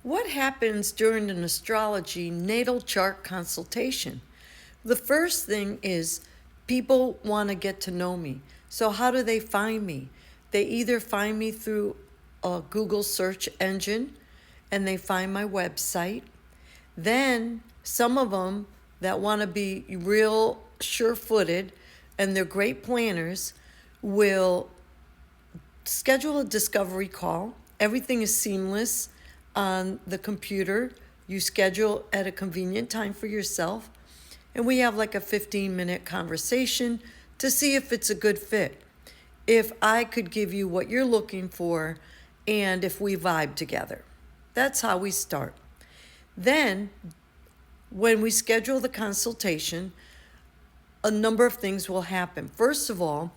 What happens during an astrology natal chart consultation? The first thing is people want to get to know me. So how do they find me? They either find me through a Google search engine and they find my website. Then some of them that want to be real sure-footed and they're great planners will schedule a discovery call. Everything is seamless on the computer. You schedule at a convenient time for yourself, and we have like a 15-minute conversation to see if it's a good fit, if I could give you what you're looking for, and if we vibe together. That's how we start. Then, when we schedule the consultation, a number of things will happen. First of all,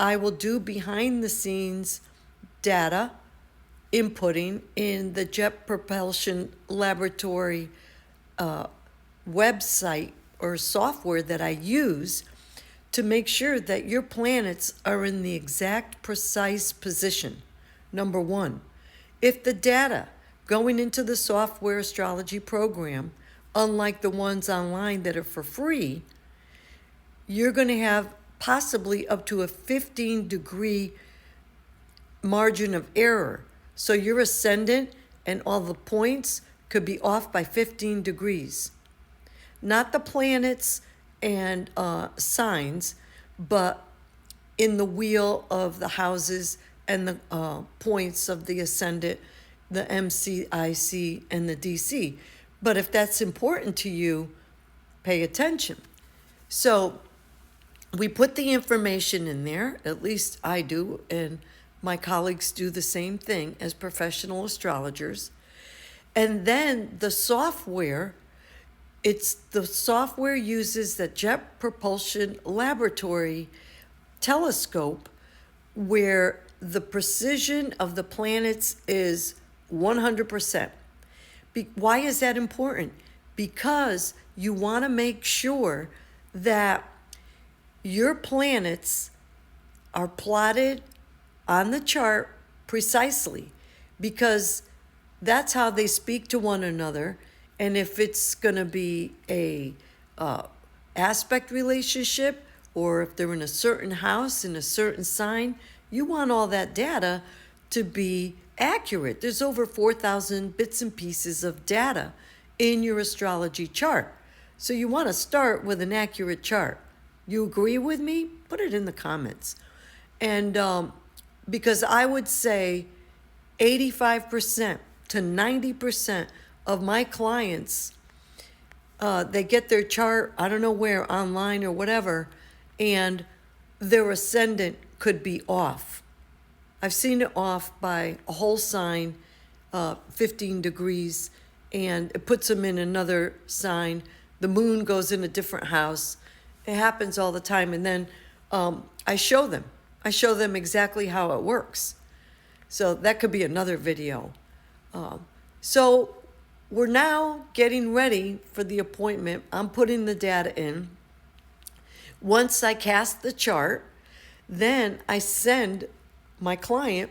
I will do behind the scenes data inputting in the Jet Propulsion Laboratory website or software that I use to make sure that your planets are in the exact precise position. Number one, if the data going into the software astrology program, unlike the ones online that are for free, you're going to have possibly up to a 15-degree margin of error. So your ascendant and all the points could be off by 15 degrees. Not the planets and signs, but in the wheel of the houses and the points of the ascendant, the MCIC and the DC. But if that's important to you, pay attention. So we put the information in there, at least I do, and my colleagues do the same thing as professional astrologers. And then the software, the software uses the Jet Propulsion Laboratory telescope where the precision of the planets is 100%. Why is that important? Because you want to make sure that your planets are plotted on the chart precisely, because that's how they speak to one another. And if it's going to be a aspect relationship, or if they're in a certain house, in a certain sign, you want all that data to be accurate. There's over 4,000 bits and pieces of data in your astrology chart. So you want to start with an accurate chart. You agree with me? Put it in the comments. And because I would say 85% to 90% of my clients, they get their chart, I don't know where, online or whatever, and their ascendant could be off. I've seen it off by a whole sign, 15 degrees, and it puts them in another sign. The moon goes in a different house. It happens all the time. And then I show them exactly how it works. So that could be another video. So we're now getting ready for the appointment. I'm putting the data in. Once I cast the chart, then I send my client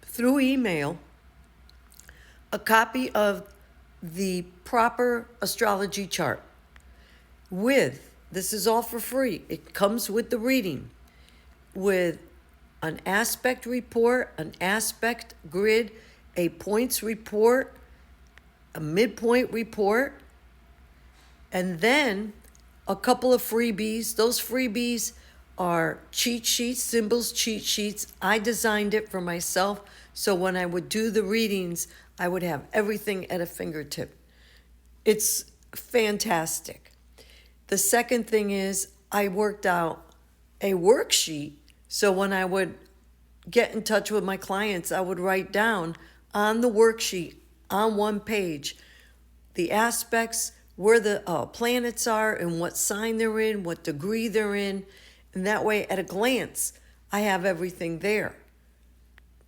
through email a copy of the proper astrology chart this is all for free. It comes with the reading, with an aspect report, an aspect grid, a points report, a midpoint report, and then a couple of freebies. Those freebies are cheat sheets, symbols cheat sheets. I designed it for myself, so when I would do the readings, I would have everything at a fingertip. It's fantastic. The second thing is I worked out a worksheet, so when I would get in touch with my clients, I would write down on the worksheet on one page the aspects, where the planets are and what sign they're in, what degree they're in, and that way at a glance I have everything there.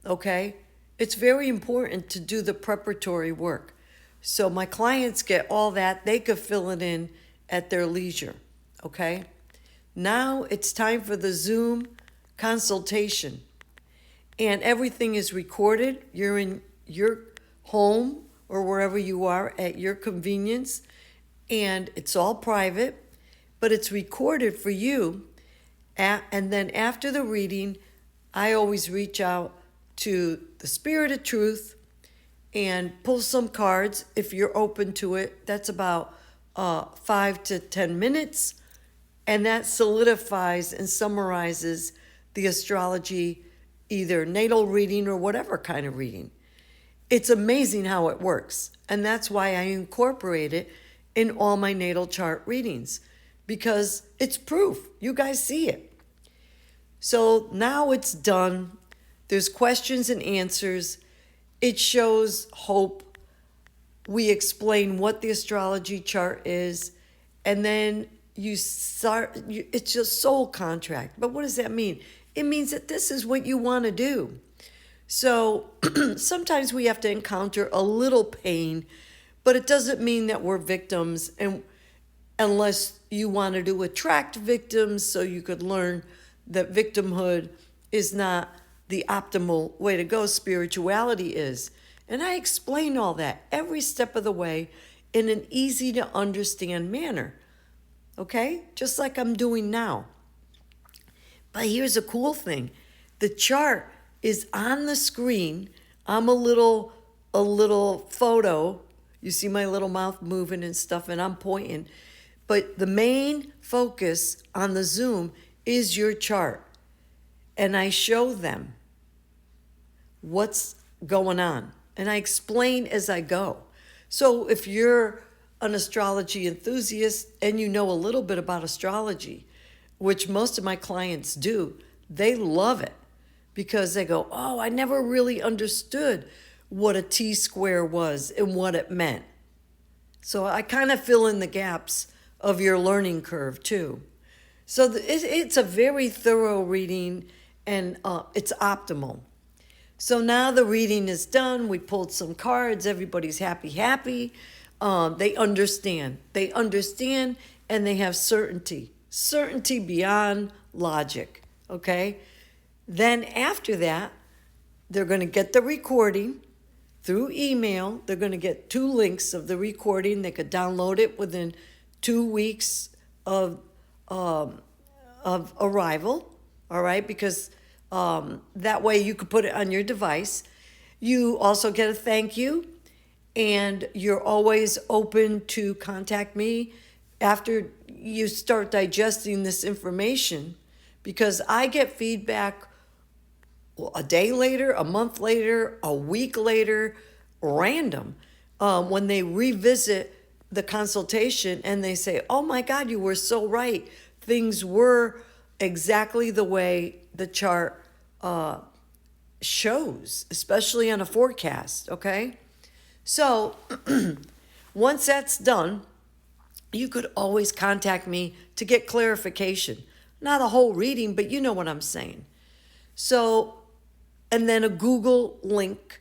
Okay? It's very important to do the preparatory work. So my clients get all that, they could fill it in at their leisure, okay? Now it's time for the Zoom consultation. And everything is recorded. You're in your home or wherever you are at your convenience. And it's all private, but it's recorded for you. And then after the reading, I always reach out to the Spirit of Truth and pull some cards if you're open to it. That's about 5 to 10 minutes. And that solidifies and summarizes the astrology, either natal reading or whatever kind of reading. It's amazing how it works. And that's why I incorporate it in all my natal chart readings, because it's proof. You guys see it. So now it's done. There's questions and answers. It shows hope. We explain what the astrology chart is, and then you start, it's just soul contract. But what does that mean? It means that this is what you want to do. So sometimes we have to encounter a little pain, but it doesn't mean that we're victims, and unless you wanted to attract victims so you could learn that victimhood is not the optimal way to go. Spirituality is. And I explain all that every step of the way in an easy to understand manner. Okay? Just like I'm doing now. But here's a cool thing. The chart is on the screen. I'm a little photo. You see my little mouth moving and stuff, and I'm pointing. But the main focus on the Zoom is your chart. And I show them what's going on. And I explain as I go. So if you're an astrology enthusiast and you know a little bit about astrology, which most of my clients do, they love it because they go, oh, I never really understood what a T-square was and what it meant. So I kind of fill in the gaps of your learning curve too. So it's a very thorough reading, and it's optimal. So now the reading is done. We pulled some cards. Everybody's happy. They understand. And they have certainty beyond logic. Okay? Then after that, they're going to get the recording through email. They're going to get 2 links of the recording. They could download it within 2 weeks of arrival. All right? Because that way you could put it on your device. You also get a thank you, and you're always open to contact me after you start digesting this information, because I get feedback a day later, a month later, a week later, random, when they revisit the consultation and they say, oh my God, you were so right. Things were exactly the way the chart shows, especially on a forecast, okay? So once that's done, you could always contact me to get clarification. Not a whole reading, but you know what I'm saying. So, and then a Google link,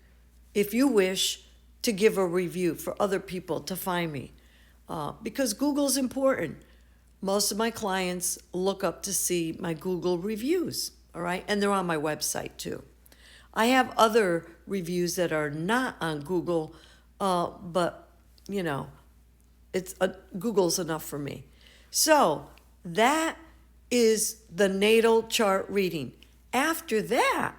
if you wish, to give a review for other people to find me. Because Google's important. Most of my clients look up to see my Google reviews, all right? And they're on my website too. I have other reviews that are not on Google, but, you know, Google's enough for me. So that is the natal chart reading. After that,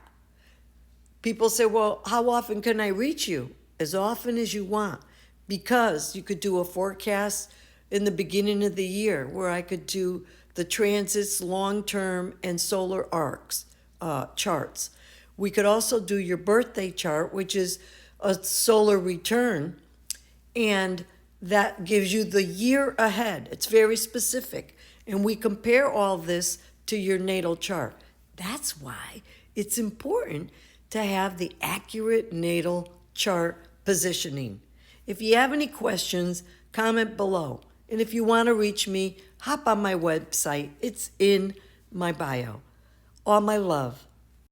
people say, well, how often can I reach you? As often as you want, because you could do a forecast in the beginning of the year where I could do the transits, long-term, and solar arcs charts. We could also do your birthday chart, which is a solar return, and that gives you the year ahead. It's very specific, and we compare all this to your natal chart. That's why it's important to have the accurate natal chart positioning. If you have any questions, comment below. And if you want to reach me, hop on my website. It's in my bio. All my love.